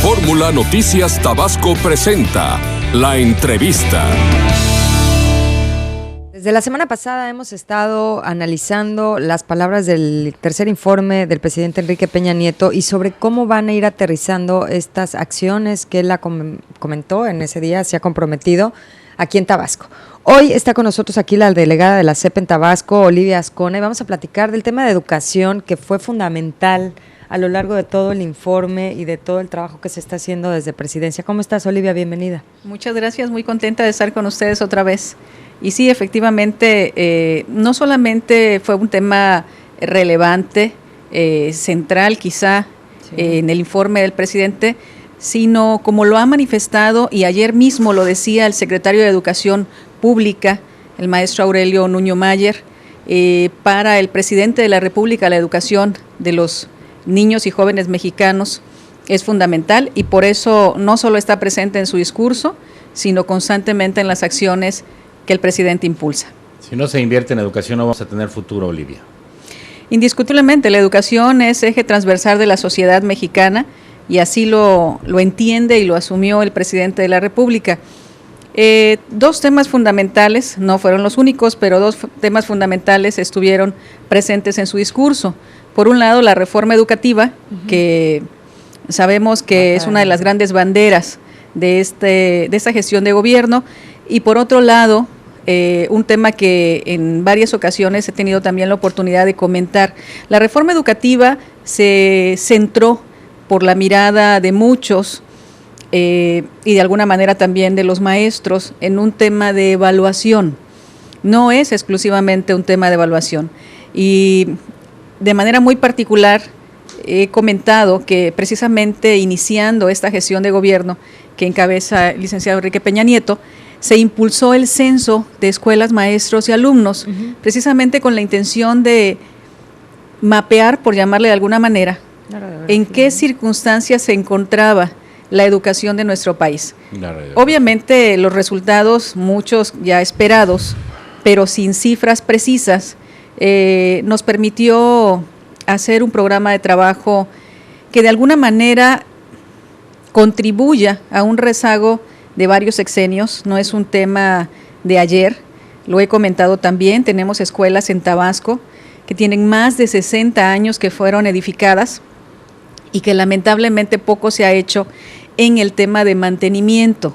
Fórmula Noticias Tabasco presenta La Entrevista. Desde la semana pasada hemos estado analizando las palabras del tercer informe del presidente Enrique Peña Nieto y sobre cómo van a ir aterrizando estas acciones que él comentó en ese día, se ha comprometido aquí en Tabasco. Hoy está con nosotros aquí la delegada de la CEP en Tabasco, Olivia Azcona, y vamos a platicar del tema de educación que fue fundamental a lo largo de todo el informe y de todo el trabajo que se está haciendo desde Presidencia. ¿Cómo estás, Olivia? Bienvenida. Muchas gracias, muy contenta de estar con ustedes otra vez. Y sí, efectivamente, no solamente fue un tema relevante, central quizá en el informe del presidente, sino como lo ha manifestado, y ayer mismo lo decía el secretario de Educación Pública, el maestro Aurelio Nuño Mayer, para el presidente de la República la educación de los niños y jóvenes mexicanos es fundamental, y por eso no solo está presente en su discurso, sino constantemente en las acciones que el presidente impulsa. Si no se invierte en educación no vamos a tener futuro, Olivia. Indiscutiblemente, la educación es eje transversal de la sociedad mexicana, y así lo entiende y lo asumió el presidente de la República. Dos temas fundamentales, no fueron los únicos, pero dos temas fundamentales estuvieron presentes en su discurso. Por un lado, la reforma educativa, que sabemos que es una de las grandes banderas de esta gestión de gobierno, y por otro lado, un tema que en varias ocasiones he tenido también la oportunidad de comentar. La reforma educativa se centró por la mirada de muchos y de alguna manera también de los maestros en un tema de evaluación. No es exclusivamente un tema de evaluación, y de manera muy particular he comentado que precisamente iniciando esta gestión de gobierno que encabeza el licenciado Enrique Peña Nieto, se impulsó el censo de escuelas, maestros y alumnos, precisamente con la intención de mapear, por llamarle de alguna manera, en qué circunstancias se encontraba la educación de nuestro país. Obviamente los resultados, muchos ya esperados, pero sin cifras precisas, nos permitió hacer un programa de trabajo que de alguna manera contribuya a un rezago de varios sexenios. No es un tema de ayer, lo he comentado también. Tenemos escuelas en Tabasco que tienen más de 60 años que fueron edificadas y que lamentablemente poco se ha hecho en el tema de mantenimiento.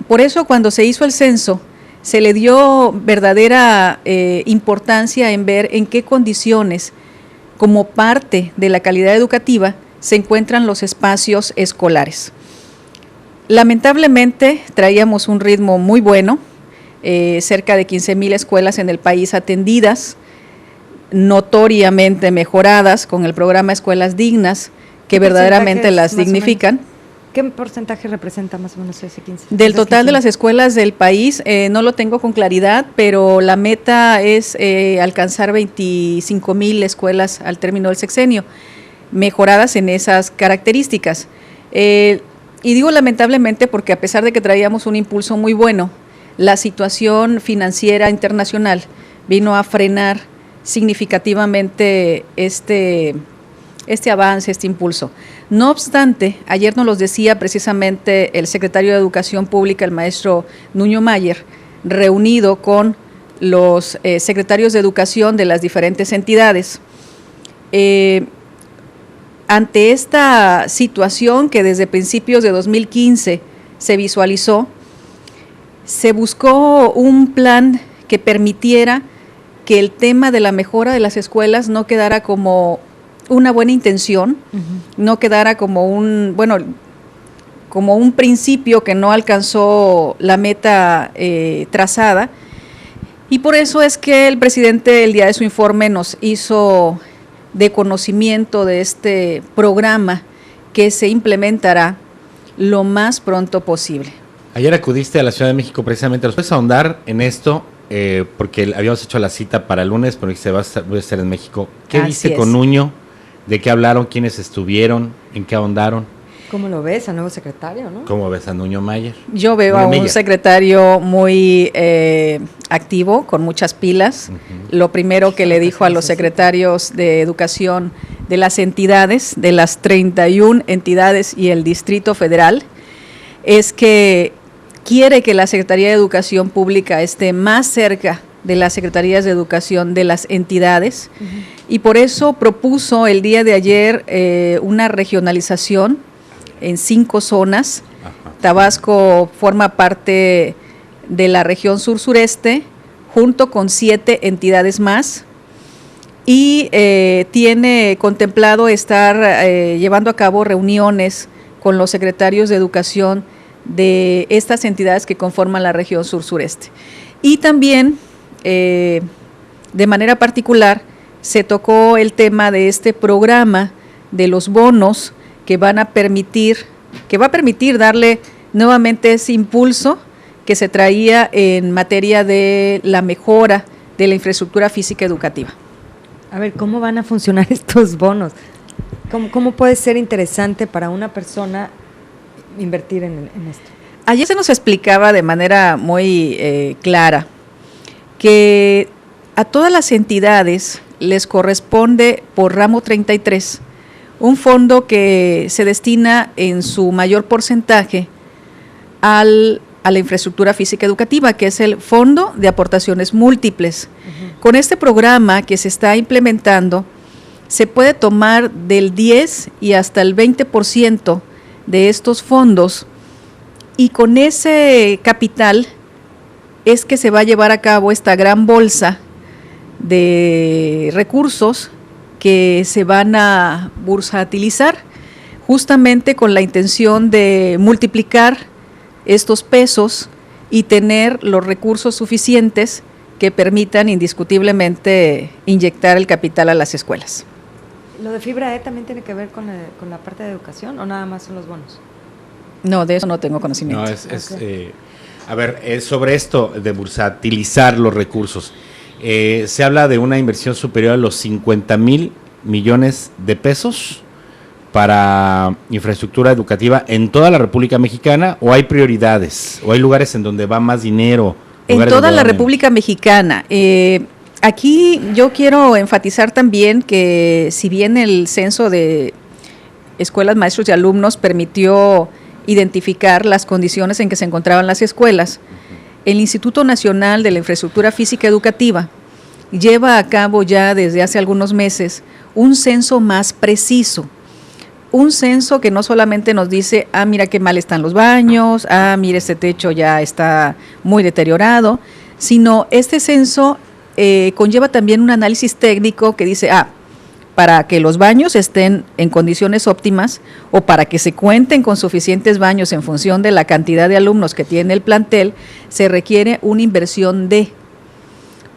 Por eso, cuando se hizo el censo, se le dio verdadera importancia en ver en qué condiciones, como parte de la calidad educativa, se encuentran los espacios escolares. Lamentablemente traíamos un ritmo muy bueno, cerca de 15,000 escuelas en el país atendidas, notoriamente mejoradas con el programa Escuelas Dignas, que verdaderamente las dignifican. ¿Qué porcentaje representa más o menos ese 15? Del total de las escuelas del país, no lo tengo con claridad, pero la meta es alcanzar 25,000 escuelas al término del sexenio, mejoradas en esas características. Y digo lamentablemente porque a pesar de que traíamos un impulso muy bueno, la situación financiera internacional vino a frenar significativamente este avance, este impulso. No obstante, ayer nos los decía precisamente el secretario de Educación Pública, el maestro Nuño Mayer, reunido con los secretarios de Educación de las diferentes entidades. Ante esta situación que desde principios de 2015 se visualizó, se buscó un plan que permitiera que el tema de la mejora de las escuelas no quedara como una buena intención, no quedara como un principio que no alcanzó la meta trazada, y por eso es que el presidente el día de su informe nos hizo de conocimiento de este programa que se implementará lo más pronto posible. Ayer acudiste a la Ciudad de México precisamente. ¿Nos puedes ahondar en esto? Porque habíamos hecho la cita para el lunes, pero voy a estar en México. ¿Qué viste con Nuño? ¿De qué hablaron? ¿Quiénes estuvieron? ¿En qué ahondaron? ¿Cómo lo ves al nuevo secretario, no? ¿Cómo ves a Nuño Mayer? Yo veo a un secretario muy activo, con muchas pilas. Lo primero que le dijo a los secretarios de Educación de las entidades, de las 31 entidades y el Distrito Federal, es que quiere que la Secretaría de Educación Pública esté más cerca de las secretarías de educación de las entidades, y por eso propuso el día de ayer una regionalización en 5 zonas. Tabasco forma parte de la región sur-sureste, junto con 7 entidades más, y tiene contemplado estar llevando a cabo reuniones con los secretarios de educación de estas entidades que conforman la región sur-sureste. Y también, de manera particular, se tocó el tema de este programa de los bonos que va a permitir darle nuevamente ese impulso que se traía en materia de la mejora de la infraestructura física educativa. A ver, ¿cómo van a funcionar estos bonos? ¿Cómo puede ser interesante para una persona invertir en esto? Ayer se nos explicaba de manera muy clara que a todas las entidades les corresponde por ramo 33 un fondo que se destina en su mayor porcentaje a la infraestructura física educativa, que es el Fondo de Aportaciones Múltiples. Con este programa que se está implementando, se puede tomar del 10 y hasta el 20% de estos fondos, y con ese capital es que se va a llevar a cabo esta gran bolsa de recursos que se van a bursatilizar, justamente con la intención de multiplicar estos pesos y tener los recursos suficientes que permitan indiscutiblemente inyectar el capital a las escuelas. ¿Lo de Fibra E también tiene que ver con la parte de educación o nada más son los bonos? No, de eso no tengo conocimiento. No, sobre esto de bursatilizar los recursos, se habla de una inversión superior a los 50,000 millones de pesos para infraestructura educativa en toda la República Mexicana, ¿o hay prioridades? ¿O hay lugares en donde va más dinero? En toda la República Mexicana. Aquí yo quiero enfatizar también que si bien el censo de escuelas, maestros y alumnos permitió identificar las condiciones en que se encontraban las escuelas, el Instituto Nacional de la Infraestructura Física Educativa lleva a cabo ya desde hace algunos meses un censo más preciso, un censo que no solamente nos dice, mira qué mal están los baños, mira este techo ya está muy deteriorado, sino este censo conlleva también un análisis técnico que dice, para que los baños estén en condiciones óptimas o para que se cuenten con suficientes baños en función de la cantidad de alumnos que tiene el plantel, se requiere una inversión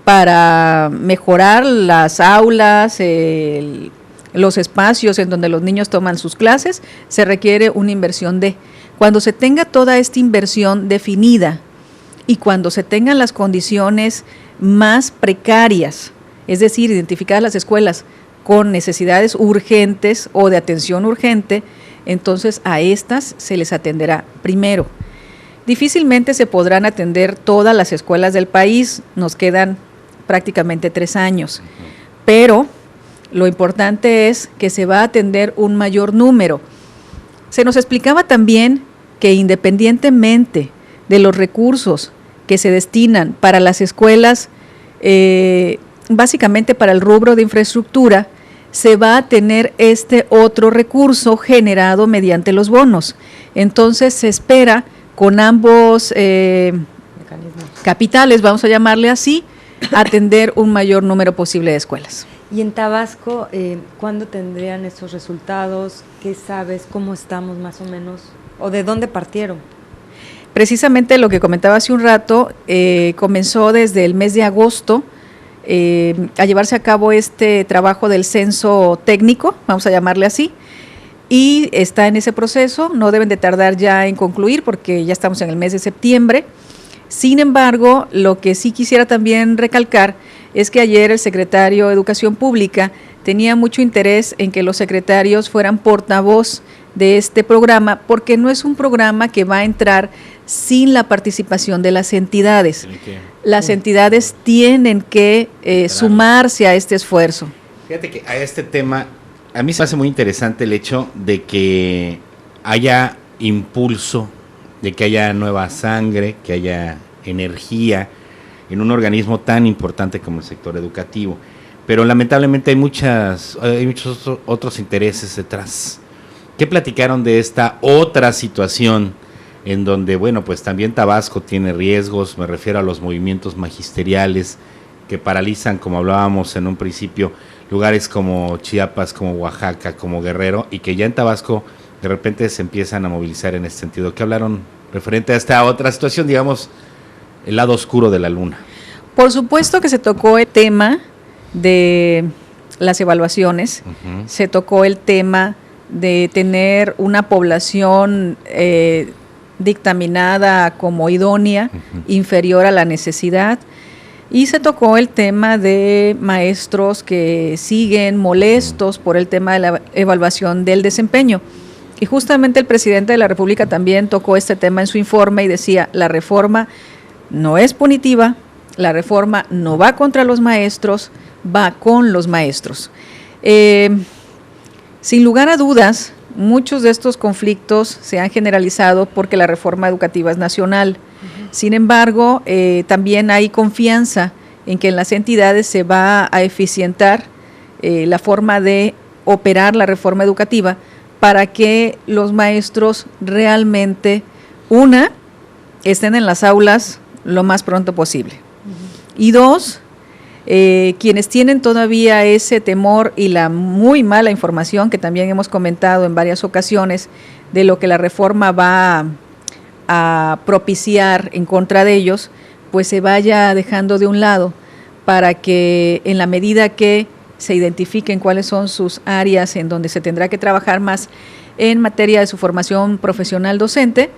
para mejorar las aulas, los espacios en donde los niños toman sus clases, se requiere una inversión Cuando se tenga toda esta inversión definida y cuando se tengan las condiciones más precarias, es decir, identificadas las escuelas con necesidades urgentes o de atención urgente, entonces a estas se les atenderá primero. Difícilmente se podrán atender todas las escuelas del país, nos quedan prácticamente 3 años, pero lo importante es que se va a atender un mayor número. Se nos explicaba también que independientemente de los recursos que se destinan para las escuelas, básicamente para el rubro de infraestructura, se va a tener este otro recurso generado mediante los bonos. Entonces se espera con ambos capitales, vamos a llamarle así, atender un mayor número posible de escuelas. Y en Tabasco, ¿cuándo tendrían esos resultados? ¿Qué sabes? ¿Cómo estamos más o menos? ¿O de dónde partieron? Precisamente lo que comentaba hace un rato, comenzó desde el mes de agosto a llevarse a cabo este trabajo del censo técnico, vamos a llamarle así, y está en ese proceso, no deben de tardar ya en concluir porque ya estamos en el mes de septiembre. Sin embargo, lo que sí quisiera también recalcar es que ayer el secretario de Educación Pública tenía mucho interés en que los secretarios fueran portavoz de este programa, porque no es un programa que va a entrar sin la participación de las entidades. Las entidades tienen que sumarse a este esfuerzo. Fíjate que a este tema A mí se me hace muy interesante el hecho de que haya impulso, de que haya nueva sangre, que haya energía en un organismo tan importante como el sector educativo. Pero lamentablemente hay muchos otros intereses detrás. ¿Qué platicaron de esta otra situación en donde, bueno, pues también Tabasco tiene riesgos? Me refiero a los movimientos magisteriales que paralizan, como hablábamos en un principio, lugares como Chiapas, como Oaxaca, como Guerrero, y que ya en Tabasco de repente se empiezan a movilizar en este sentido. ¿Qué hablaron referente a esta otra situación, digamos, el lado oscuro de la luna? Por supuesto que se tocó el tema de las evaluaciones, se tocó el tema de tener una población dictaminada como idónea, inferior a la necesidad, y se tocó el tema de maestros que siguen molestos por el tema de la evaluación del desempeño. Y justamente el presidente de la República también tocó este tema en su informe y decía, la reforma no es punitiva, la reforma no va contra los maestros, va con los maestros. Sin lugar a dudas, muchos de estos conflictos se han generalizado porque la reforma educativa es nacional. Sin embargo, también hay confianza en que en las entidades se va a eficientar la forma de operar la reforma educativa para que los maestros realmente, estén en las aulas lo más pronto posible. Y dos, quienes tienen todavía ese temor y la muy mala información que también hemos comentado en varias ocasiones de lo que la reforma va a propiciar en contra de ellos, pues se vaya dejando de un lado para que en la medida que se identifiquen cuáles son sus áreas en donde se tendrá que trabajar más en materia de su formación profesional docente,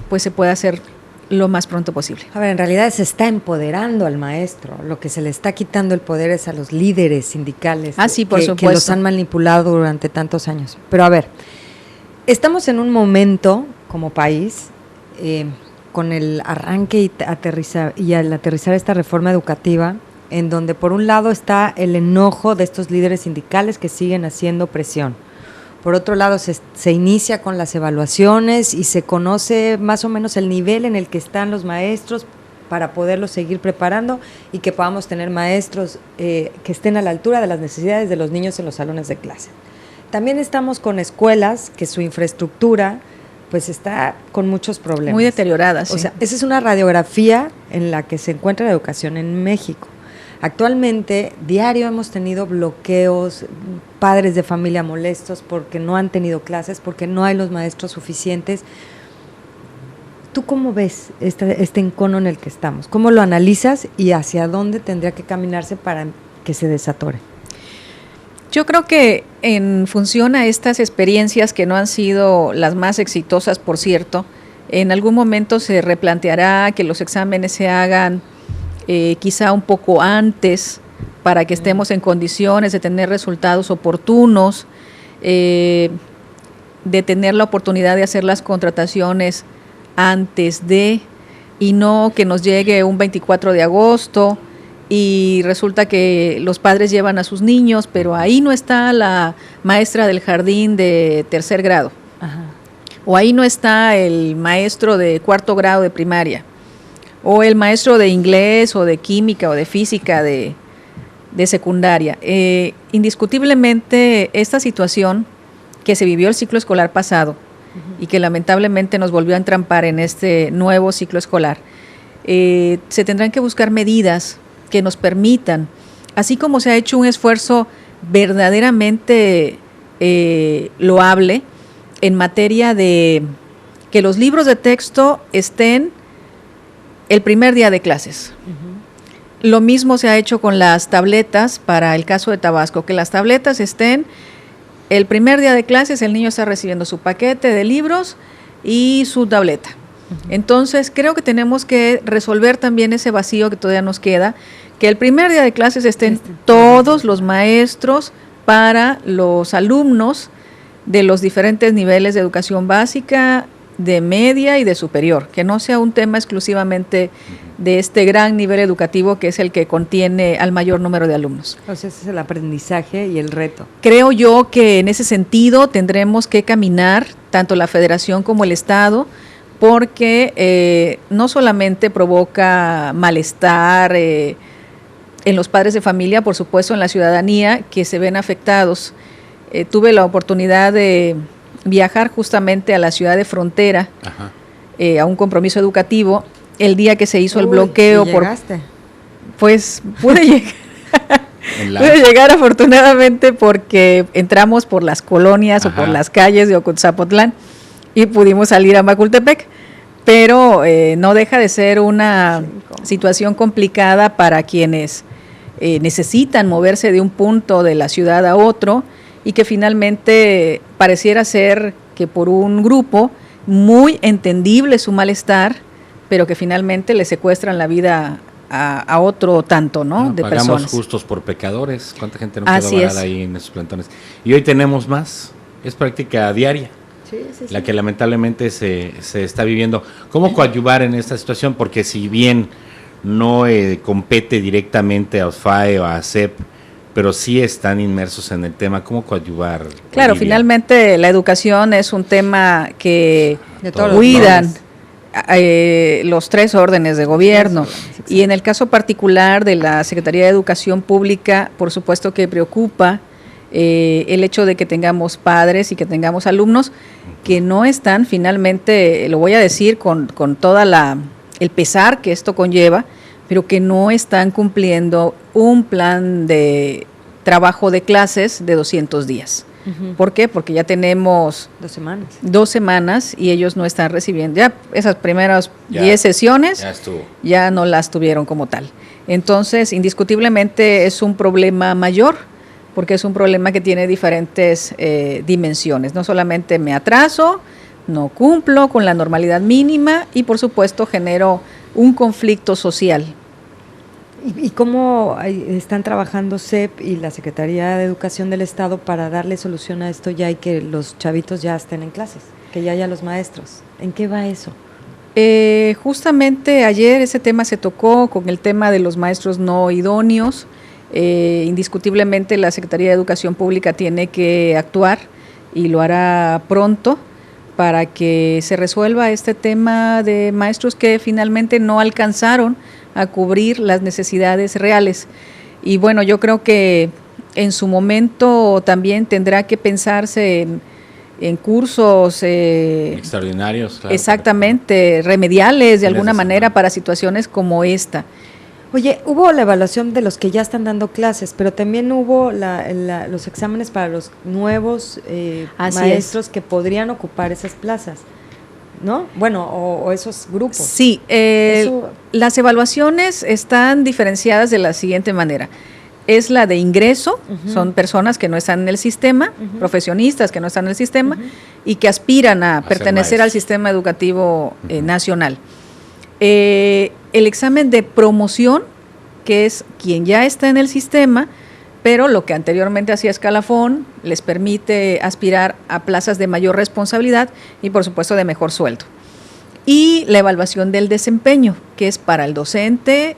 pues se pueda hacer lo más pronto posible. A ver, en realidad se está empoderando al maestro, lo que se le está quitando el poder es a los líderes sindicales sí, por supuesto, que los han manipulado durante tantos años. Pero a ver, estamos en un momento como país, con el arranque y al aterrizar esta reforma educativa, en donde por un lado está el enojo de estos líderes sindicales que siguen haciendo presión. Por otro lado, se inicia con las evaluaciones y se conoce más o menos el nivel en el que están los maestros para poderlos seguir preparando y que podamos tener maestros que estén a la altura de las necesidades de los niños en los salones de clase. También estamos con escuelas que su infraestructura pues está con muchos problemas. Muy deterioradas. O sea, esa es una radiografía en la que se encuentra la educación en México. Actualmente, diario hemos tenido bloqueos, padres de familia molestos porque no han tenido clases, porque no hay los maestros suficientes. ¿Tú cómo ves este encono en el que estamos? ¿Cómo lo analizas y hacia dónde tendría que caminarse para que se desatore? Yo creo que en función a estas experiencias que no han sido las más exitosas, por cierto, en algún momento se replanteará que los exámenes se hagan quizá un poco antes para que estemos en condiciones de tener resultados oportunos, de tener la oportunidad de hacer las contrataciones antes de, y no que nos llegue un 24 de agosto y resulta que los padres llevan a sus niños, pero ahí no está la maestra del jardín de tercer grado. Ajá. O ahí no está el maestro de cuarto grado de primaria, o el maestro de inglés o de química o de física de secundaria. Indiscutiblemente esta situación que se vivió el ciclo escolar pasado y que lamentablemente nos volvió a entrampar en este nuevo ciclo escolar, se tendrán que buscar medidas que nos permitan, así como se ha hecho un esfuerzo verdaderamente loable en materia de que los libros de texto estén el primer día de clases. Lo mismo se ha hecho con las tabletas para el caso de Tabasco, que las tabletas estén el primer día de clases, el niño está recibiendo su paquete de libros y su tableta. Entonces creo que tenemos que resolver también ese vacío que todavía nos queda, que el primer día de clases estén todos los maestros para los alumnos de los diferentes niveles de educación básica, de media y de superior, que no sea un tema exclusivamente de este gran nivel educativo que es el que contiene al mayor número de alumnos. O sea, ese es el aprendizaje y el reto. Creo yo que en ese sentido tendremos que caminar, tanto la Federación como el Estado, porque no solamente provoca malestar en los padres de familia, por supuesto en la ciudadanía, que se ven afectados. Tuve la oportunidad de viajar justamente a la ciudad de Frontera, a un compromiso educativo, el día que se hizo el bloqueo. Pues pude llegar afortunadamente porque entramos por las colonias o por las calles de Ocotzapotlán y pudimos salir a Macultepec, pero no deja de ser una situación complicada para quienes necesitan moverse de un punto de la ciudad a otro y que finalmente pareciera ser que por un grupo muy entendible su malestar, pero que finalmente le secuestran la vida a otro tanto, ¿no? De pagamos personas. Justos por pecadores. ¿Cuánta gente no quedó varada ahí en esos plantones? Y hoy tenemos más. Es práctica diaria. La que lamentablemente se está viviendo. ¿Cómo coadyuvar en esta situación? Porque si bien no compete directamente a OSFAE o a ASEP, pero sí están inmersos en el tema, ¿cómo coadyuvar? Claro, Olivia? Finalmente la educación es un tema que cuidan los tres órdenes de gobierno, y en el caso particular de la Secretaría de Educación Pública, por supuesto que preocupa el hecho de que tengamos padres y que tengamos alumnos que no están finalmente, lo voy a decir con toda el pesar que esto conlleva, pero que no están cumpliendo un plan de trabajo de clases de 200 días. ¿Por qué? Porque ya tenemos 2 semanas y ellos no están recibiendo, ya esas primeras 10 sesiones ya no las tuvieron como tal. Entonces, indiscutiblemente es un problema mayor, porque es un problema que tiene diferentes dimensiones. No solamente me atraso, no cumplo con la normalidad mínima y por supuesto genero un conflicto social. ¿Y cómo están trabajando CEP y la Secretaría de Educación del Estado para darle solución a esto ya y que los chavitos ya estén en clases, que ya haya los maestros? ¿En qué va eso? Justamente ayer ese tema se tocó con el tema de los maestros no idóneos. Indiscutiblemente la Secretaría de Educación Pública tiene que actuar y lo hará pronto para que se resuelva este tema de maestros que finalmente no alcanzaron a cubrir las necesidades reales. Y bueno, yo creo que en su momento también tendrá que pensarse en cursos extraordinarios, claro, exactamente, remediales de alguna manera para situaciones como esta. Oye, hubo la evaluación de los que ya están dando clases, pero también hubo los exámenes para los nuevos maestros que podrían ocupar esas plazas, ¿no? Bueno, o esos grupos. Sí, las evaluaciones están diferenciadas de la siguiente manera. Es la de ingreso, son personas que no están en el sistema, profesionistas que no están en el sistema y que aspiran a pertenecer al sistema educativo nacional. El examen de promoción, que es quien ya está en el sistema, pero lo que anteriormente hacía escalafón, les permite aspirar a plazas de mayor responsabilidad y por supuesto de mejor sueldo. Y la evaluación del desempeño, que es para el docente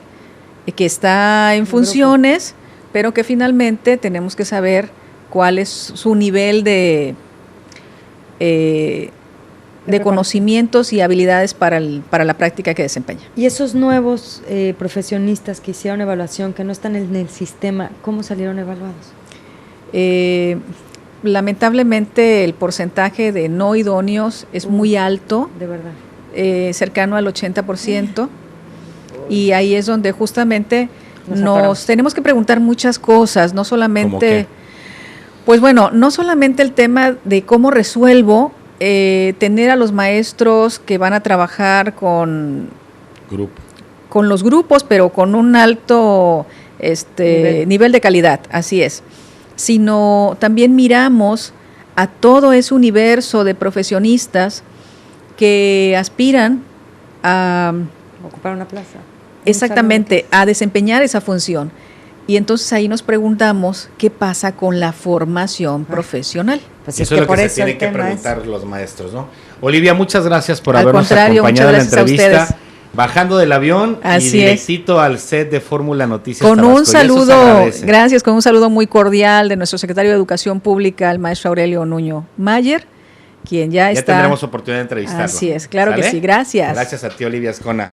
que está en funciones, pero que finalmente tenemos que saber cuál es su nivel de conocimientos y habilidades para la práctica que desempeña. Y esos nuevos profesionistas que hicieron evaluación, que no están en el sistema, ¿cómo salieron evaluados? Lamentablemente el porcentaje de no idóneos es muy alto. De verdad. Cercano al 80%. Y ahí es donde justamente nos tenemos que preguntar muchas cosas, no solamente, pues bueno, no solamente el tema de cómo resuelvo tener a los maestros que van a trabajar con los grupos, pero con un alto nivel de calidad, así es, sino también miramos a todo ese universo de profesionistas que aspiran a ocupar una plaza. Exactamente, a desempeñar esa función. Y entonces ahí nos preguntamos qué pasa con la formación profesional. Pues eso es lo que se tiene que preguntar los maestros, ¿no? Olivia, muchas gracias por habernos acompañado en la entrevista. Bajando del avión Así y directito al set de Fórmula Noticias con Tabasco. Un saludo, gracias, con un saludo muy cordial de nuestro secretario de Educación Pública, el maestro Aurelio Nuño Mayer, quien ya está. Ya tendremos oportunidad de entrevistarlo. Así es, claro. ¿Sale? Que sí, gracias. Gracias a ti, Olivia Ascona.